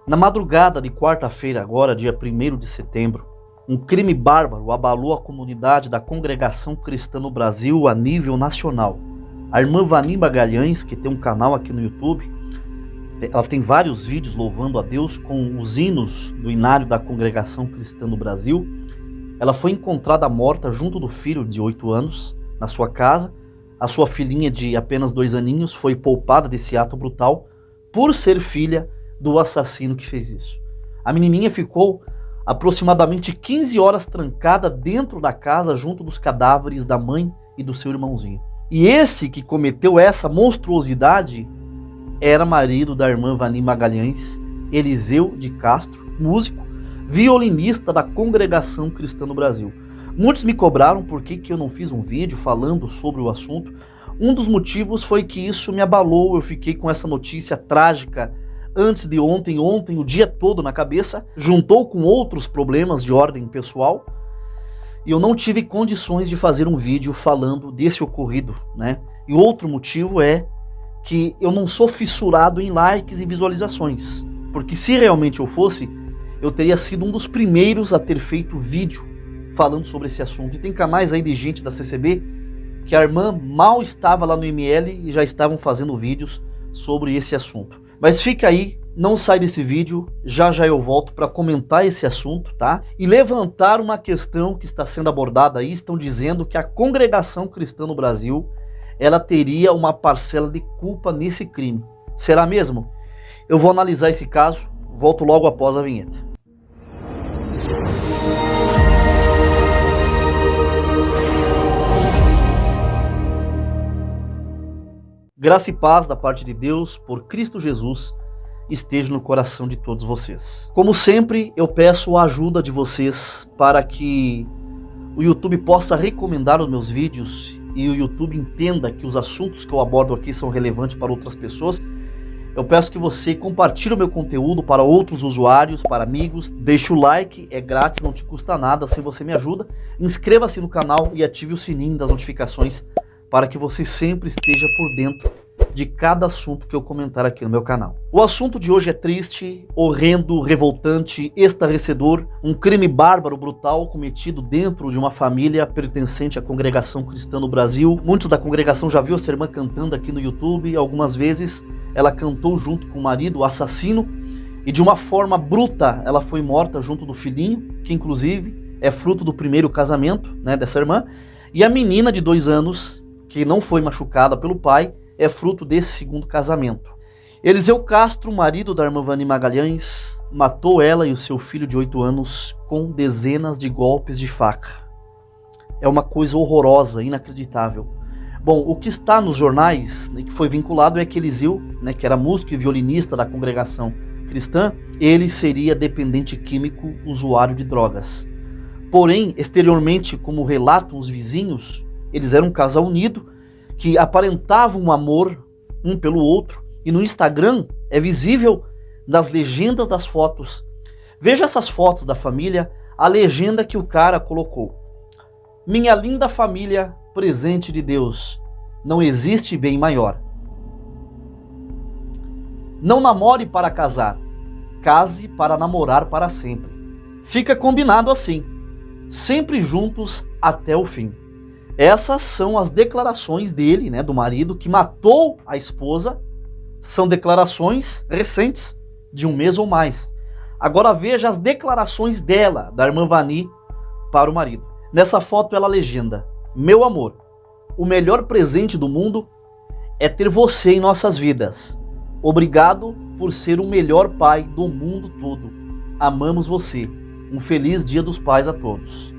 Na madrugada de quarta-feira, agora, dia 1º de setembro, um crime bárbaro abalou a comunidade da Congregação Cristã no Brasil a nível nacional. A irmã Vani Magalhães, que tem um canal aqui no YouTube, ela tem vários vídeos louvando a Deus com os hinos do inário da Congregação Cristã no Brasil. Ela foi encontrada morta junto do filho de 8 anos na sua casa. A sua filhinha de apenas 2 aninhos foi poupada desse ato brutal por ser filha do assassino que fez isso. A menininha ficou aproximadamente 15 horas trancada dentro da casa junto dos cadáveres da mãe e do seu irmãozinho. E esse que cometeu essa monstruosidade era marido da irmã Vani Magalhães, Eliseu de Castro, músico, violinista da Congregação Cristã no Brasil. Muitos me cobraram por que eu não fiz um vídeo falando sobre o assunto. Um dos motivos foi que isso me abalou, eu fiquei com essa notícia trágica antes de ontem, o dia todo na cabeça, juntou com outros problemas de ordem pessoal, e eu não tive condições de fazer um vídeo falando desse ocorrido, né? E outro motivo é que eu não sou fissurado em likes e visualizações, porque se realmente eu fosse, eu teria sido um dos primeiros a ter feito vídeo falando sobre esse assunto. E tem canais aí de gente da CCB que a irmã mal estava lá no ML e já estavam fazendo vídeos sobre esse assunto. Mas fica aí, não sai desse vídeo, já eu volto para comentar esse assunto, tá? E levantar uma questão que está sendo abordada aí. Estão dizendo que a Congregação Cristã no Brasil, ela teria uma parcela de culpa nesse crime. Será mesmo? Eu vou analisar esse caso, volto logo após a vinheta. Graça e paz da parte de Deus, por Cristo Jesus, esteja no coração de todos vocês. Como sempre, eu peço a ajuda de vocês para que o YouTube possa recomendar os meus vídeos e o YouTube entenda que os assuntos que eu abordo aqui são relevantes para outras pessoas. Eu peço que você compartilhe o meu conteúdo para outros usuários, para amigos. Deixe o like, é grátis, não te custa nada, se você me ajuda. Inscreva-se no canal e ative o sininho das notificações para que você sempre esteja por dentro de cada assunto que eu comentar aqui no meu canal. O assunto de hoje é triste, horrendo, revoltante, estarrecedor, um crime bárbaro, brutal, cometido dentro de uma família pertencente à Congregação Cristã no Brasil. Muitos da congregação já viu essa irmã cantando aqui no YouTube, algumas vezes ela cantou junto com o marido, o assassino, e de uma forma bruta ela foi morta junto do filhinho, que inclusive é fruto do primeiro casamento, né, dessa irmã, e a menina de 2 anos, que não foi machucada pelo pai, é fruto desse segundo casamento. Eliseu Castro, marido da irmã Vani Magalhães, matou ela e o seu filho de 8 anos com dezenas de golpes de faca. É uma coisa horrorosa, inacreditável. Bom, o que está nos jornais, né, que foi vinculado, é que Eliseu, né, que era músico e violinista da Congregação Cristã, ele seria dependente químico, usuário de drogas. Porém, exteriormente, como relatam os vizinhos, eles eram um casal unido, que aparentavam um amor um pelo outro, e no Instagram é visível nas legendas das fotos. Veja essas fotos da família, a legenda que o cara colocou: minha linda família, presente de Deus, não existe bem maior. Não namore para casar, case para namorar para sempre. Fica combinado assim, sempre juntos até o fim. Essas são as declarações dele, né, do marido que matou a esposa. São declarações recentes, de 1 mês ou mais. Agora veja as declarações dela, da irmã Vani, para o marido. Nessa foto ela legenda: meu amor, o melhor presente do mundo é ter você em nossas vidas. Obrigado por ser o melhor pai do mundo todo. Amamos você. Um feliz Dia dos Pais a todos.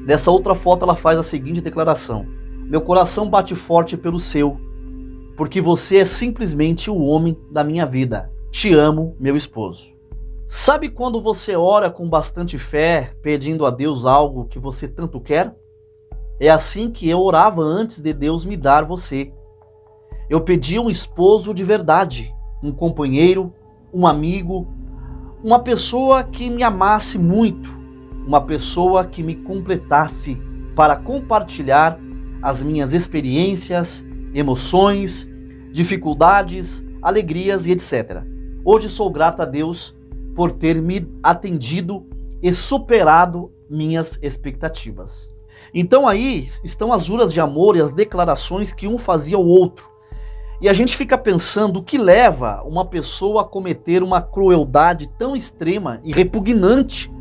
Nessa outra foto ela faz a seguinte declaração: meu coração bate forte pelo seu, porque você é simplesmente o homem da minha vida. Te amo, meu esposo. Sabe quando você ora com bastante fé, pedindo a Deus algo que você tanto quer? É assim que eu orava antes de Deus me dar você. Eu pedi um esposo de verdade, um companheiro, um amigo, uma pessoa que me amasse muito, uma pessoa que me completasse para compartilhar as minhas experiências, emoções, dificuldades, alegrias e etc. Hoje sou grata a Deus por ter me atendido e superado minhas expectativas. Então aí estão as juras de amor e as declarações que um fazia ao outro. E a gente fica pensando o que leva uma pessoa a cometer uma crueldade tão extrema e repugnante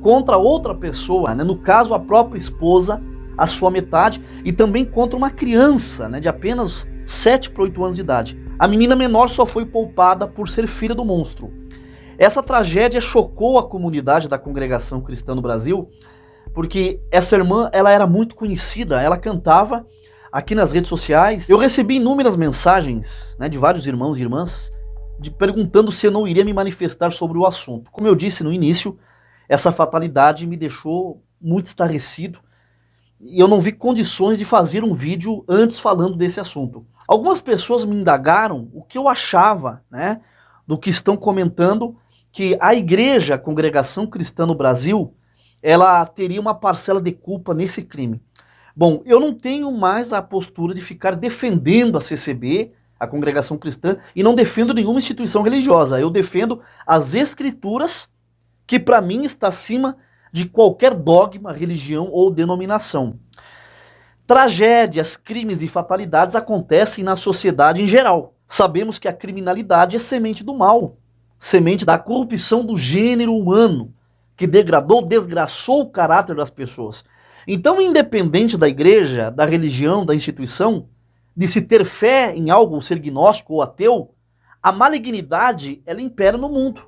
contra outra pessoa, né? No caso a própria esposa, a sua metade, e também contra uma criança, né, de apenas 7 para 8 anos de idade. A menina menor só foi poupada por ser filha do monstro. Essa tragédia chocou a comunidade da Congregação Cristã no Brasil, porque essa irmã, ela era muito conhecida, ela cantava aqui nas redes sociais. Eu recebi inúmeras mensagens, né, de vários irmãos e irmãs perguntando se eu não iria me manifestar sobre o assunto. Como eu disse no início, essa fatalidade me deixou muito estarrecido e eu não vi condições de fazer um vídeo antes falando desse assunto. Algumas pessoas me indagaram o que eu achava, né, do que estão comentando, que a igreja, a Congregação Cristã no Brasil, ela teria uma parcela de culpa nesse crime. Bom, eu não tenho mais a postura de ficar defendendo a CCB, a Congregação Cristã, e não defendo nenhuma instituição religiosa. Eu defendo as Escrituras, que para mim está acima de qualquer dogma, religião ou denominação. Tragédias, crimes e fatalidades acontecem na sociedade em geral. Sabemos que a criminalidade é semente do mal, semente da corrupção do gênero humano, que degradou, desgraçou o caráter das pessoas. Então, independente da igreja, da religião, da instituição, de se ter fé em algo, ser gnóstico ou ateu, a malignidade, ela impera no mundo.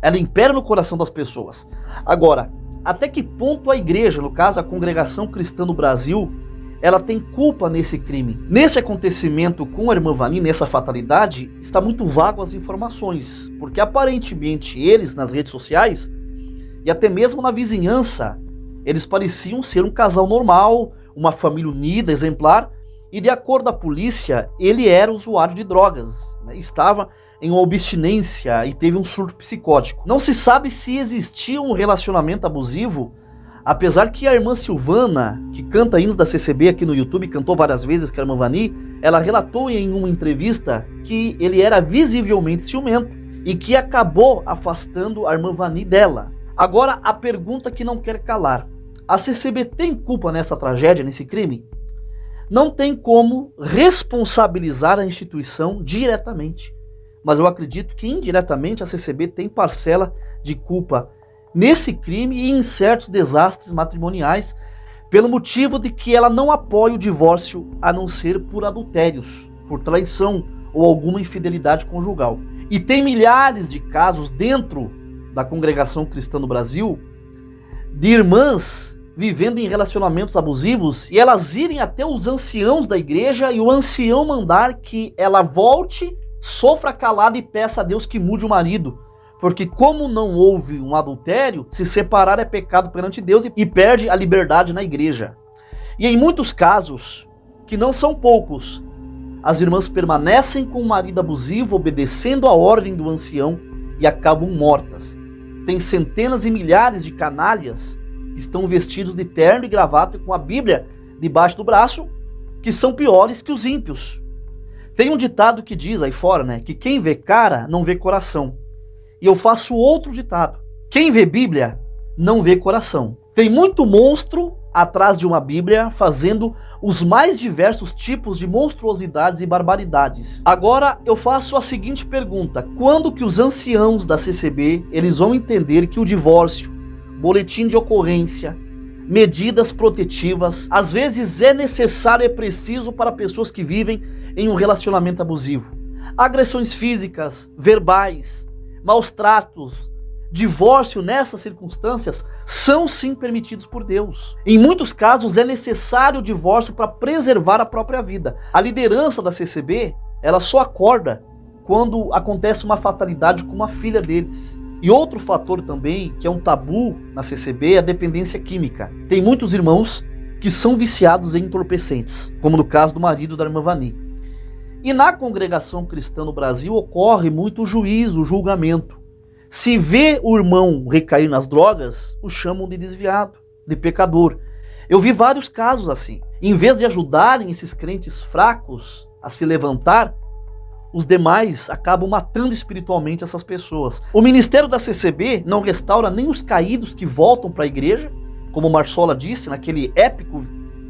Ela impera no coração das pessoas. Agora, até que ponto a igreja, no caso a Congregação Cristã no Brasil, ela tem culpa nesse crime? Nesse acontecimento com a irmã Vani, nessa fatalidade, está muito vago as informações, porque aparentemente eles, nas redes sociais, e até mesmo na vizinhança, eles pareciam ser um casal normal, uma família unida, exemplar, e de acordo com a polícia, ele era usuário de drogas, né? Estava em uma abstinência e teve um surto psicótico. Não se sabe se existia um relacionamento abusivo, apesar que a irmã Silvana, que canta hinos da CCB aqui no YouTube, cantou várias vezes com a irmã Vani, ela relatou em uma entrevista que ele era visivelmente ciumento e que acabou afastando a irmã Vani dela. Agora, a pergunta que não quer calar: a CCB tem culpa nessa tragédia, nesse crime? Não tem como responsabilizar a instituição diretamente, mas eu acredito que indiretamente a CCB tem parcela de culpa nesse crime e em certos desastres matrimoniais, pelo motivo de que ela não apoia o divórcio a não ser por adultérios, por traição ou alguma infidelidade conjugal. E tem milhares de casos dentro da Congregação Cristã no Brasil de irmãs vivendo em relacionamentos abusivos e elas irem até os anciãos da igreja e o ancião mandar que ela volte, sofra calada e peça a Deus que mude o marido. Porque como não houve um adultério, se separar é pecado perante Deus e perde a liberdade na igreja. E em muitos casos, que não são poucos, as irmãs permanecem com o marido abusivo, obedecendo a ordem do ancião e acabam mortas. Tem centenas e milhares de canalhas que estão vestidos de terno e gravata com a Bíblia debaixo do braço, que são piores que os ímpios. Tem um ditado que diz aí fora, né, que quem vê cara não vê coração. E eu faço outro ditado: quem vê Bíblia não vê coração. Tem muito monstro atrás de uma Bíblia fazendo os mais diversos tipos de monstruosidades e barbaridades. Agora eu faço a seguinte pergunta: quando que os anciãos da CCB eles vão entender que o divórcio, boletim de ocorrência, medidas protetivas, às vezes é necessário, é preciso para pessoas que vivem em um relacionamento abusivo? Agressões físicas, verbais, maus tratos, divórcio nessas circunstâncias são sim permitidos por Deus. Em muitos casos é necessário o divórcio para preservar a própria vida. A liderança da CCB, ela só acorda quando acontece uma fatalidade com uma filha deles. E outro fator também, que é um tabu na CCB, é a dependência química. Tem muitos irmãos que são viciados em entorpecentes, como no caso do marido da irmã Vani. E na Congregação Cristã no Brasil ocorre muito juízo, julgamento. Se vê o irmão recair nas drogas, o chamam de desviado, de pecador. Eu vi vários casos assim. Em vez de ajudarem esses crentes fracos a se levantar, os demais acabam matando espiritualmente essas pessoas. O ministério da CCB não restaura nem os caídos que voltam para a igreja, como Marsola disse naquele épico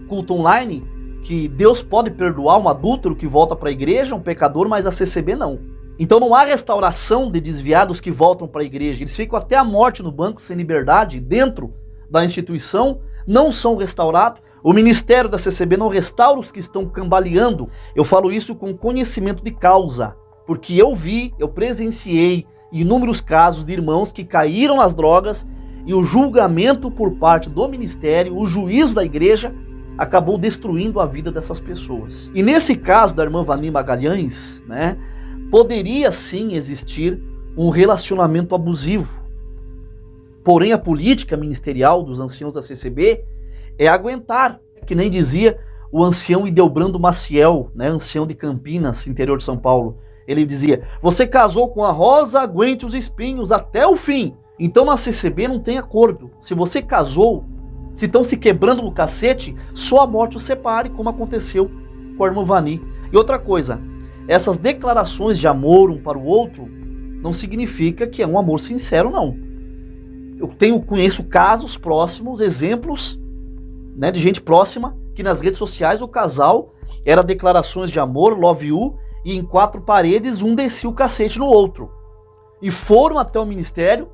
culto online, que Deus pode perdoar um adúltero que volta para a igreja, um pecador, mas a CCB não. Então não há restauração de desviados que voltam para a igreja. Eles ficam até a morte no banco sem liberdade, dentro da instituição, não são restaurados. O ministério da CCB não restaura os que estão cambaleando. Eu falo isso com conhecimento de causa, porque eu presenciei inúmeros casos de irmãos que caíram nas drogas e o julgamento por parte do ministério, o juízo da igreja, acabou destruindo a vida dessas pessoas. E nesse caso da irmã Vani Magalhães, poderia sim existir um relacionamento abusivo. Porém, a política ministerial dos anciãos da CCB é aguentar, que nem dizia o ancião Ideobrando Maciel, ancião de Campinas, interior de São Paulo. Ele dizia: você casou com a rosa, aguente os espinhos até o fim. Então na CCB não tem acordo. Se você casou, se estão se quebrando no cacete, só a morte os separe, como aconteceu com a irmã Vani. E outra coisa, essas declarações de amor um para o outro não significa que é um amor sincero, não. Conheço casos próximos, exemplos, de gente próxima, que nas redes sociais o casal era declarações de amor, love you, e em 4 paredes um descia o cacete no outro. E foram até o ministério,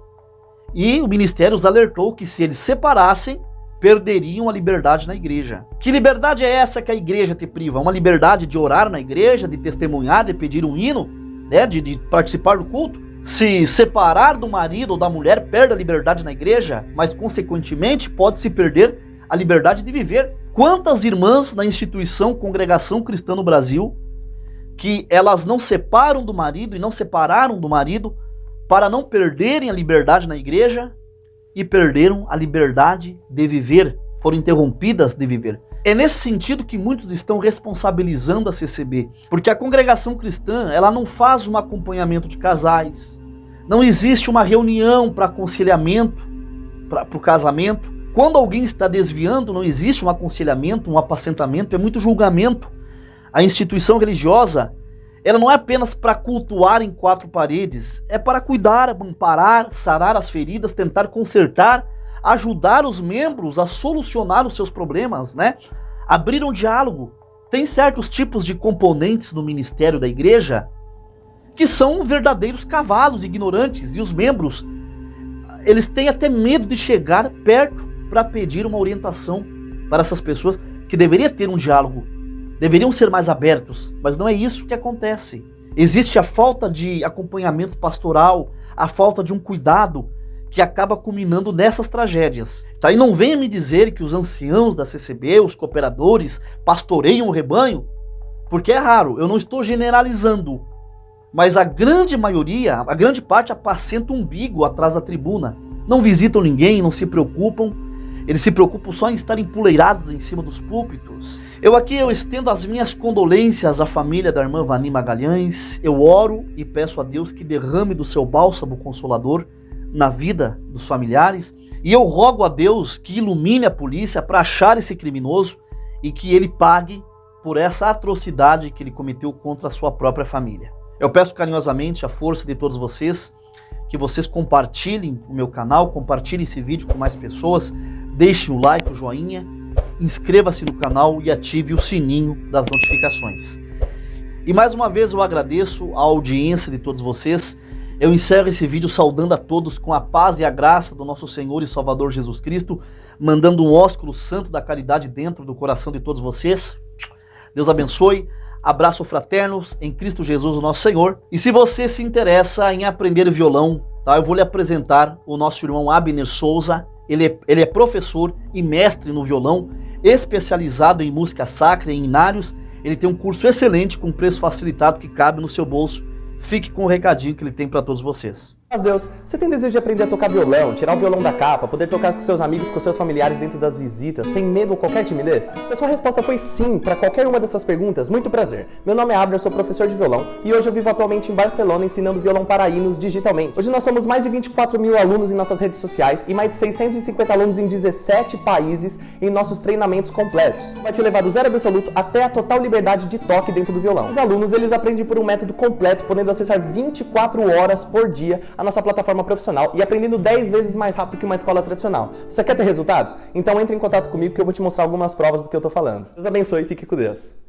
e o ministério os alertou que se eles separassem, perderiam a liberdade na igreja. Que liberdade é essa que a igreja te priva? Uma liberdade de orar na igreja, de testemunhar, de pedir um hino, de participar do culto? Se separar do marido ou da mulher, perde a liberdade na igreja, mas consequentemente pode-se perder a liberdade de viver. Quantas irmãs na instituição Congregação Cristã no Brasil, que elas não separam do marido e não separaram do marido para não perderem a liberdade na igreja e perderam a liberdade de viver, foram interrompidas de viver. É nesse sentido que muitos estão responsabilizando a CCB, porque a Congregação Cristã, ela não faz um acompanhamento de casais, não existe uma reunião para aconselhamento, para o casamento. Quando alguém está desviando, não existe um aconselhamento, um apacentamento, é muito julgamento. A instituição religiosa, ela não é apenas para cultuar em 4 paredes, é para cuidar, amparar, sarar as feridas, tentar consertar, ajudar os membros a solucionar os seus problemas, Abrir um diálogo. Tem certos tipos de componentes no ministério da igreja que são verdadeiros cavalos ignorantes, e os membros, eles têm até medo de chegar perto para pedir uma orientação para essas pessoas que deveria ter um diálogo, deveriam ser mais abertos, mas não é isso que acontece. Existe a falta de acompanhamento pastoral, a falta de um cuidado que acaba culminando nessas tragédias. E não venha me dizer que os anciãos da CCB, os cooperadores, pastoreiam o rebanho, porque é raro, eu não estou generalizando, mas a grande maioria, a grande parte apacenta o umbigo atrás da tribuna. Não visitam ninguém, não se preocupam, eles se preocupam só em estar empoleirados em cima dos púlpitos. Eu estendo as minhas condolências à família da irmã Vani Magalhães, eu oro e peço a Deus que derrame do seu bálsamo consolador na vida dos familiares, e eu rogo a Deus que ilumine a polícia para achar esse criminoso e que ele pague por essa atrocidade que ele cometeu contra a sua própria família. Eu peço carinhosamente a força de todos vocês, que vocês compartilhem o meu canal, compartilhem esse vídeo com mais pessoas, deixem o like, o joinha, inscreva-se no canal e ative o sininho das notificações. E mais uma vez eu agradeço a audiência de todos vocês. Eu encerro esse vídeo saudando a todos com a paz e a graça do nosso Senhor e Salvador Jesus Cristo, mandando um ósculo santo da caridade dentro do coração de todos vocês. Deus abençoe, abraço fraternos em Cristo Jesus, o nosso Senhor. E se você se interessa em aprender violão, eu vou lhe apresentar o nosso irmão Abner Souza. Ele é professor e mestre no violão, especializado em música sacra e em hinários. Ele tem um curso excelente com preço facilitado que cabe no seu bolso. Fique com o recadinho que ele tem para todos vocês. Mas Deus, você tem desejo de aprender a tocar violão, tirar o violão da capa, poder tocar com seus amigos, com seus familiares dentro das visitas, sem medo ou qualquer timidez? Se a sua resposta foi sim para qualquer uma dessas perguntas, muito prazer. Meu nome é Abner, eu sou professor de violão e hoje eu vivo atualmente em Barcelona ensinando violão para hinos digitalmente. Hoje nós somos mais de 24 mil alunos em nossas redes sociais e mais de 650 alunos em 17 países em nossos treinamentos completos. Vai te levar do zero absoluto até a total liberdade de toque dentro do violão. Os alunos, eles aprendem por um método completo, podendo acessar 24 horas por dia a nossa plataforma profissional e aprendendo 10 vezes mais rápido que uma escola tradicional. Você quer ter resultados? Então entre em contato comigo que eu vou te mostrar algumas provas do que eu tô falando. Deus abençoe e fique com Deus.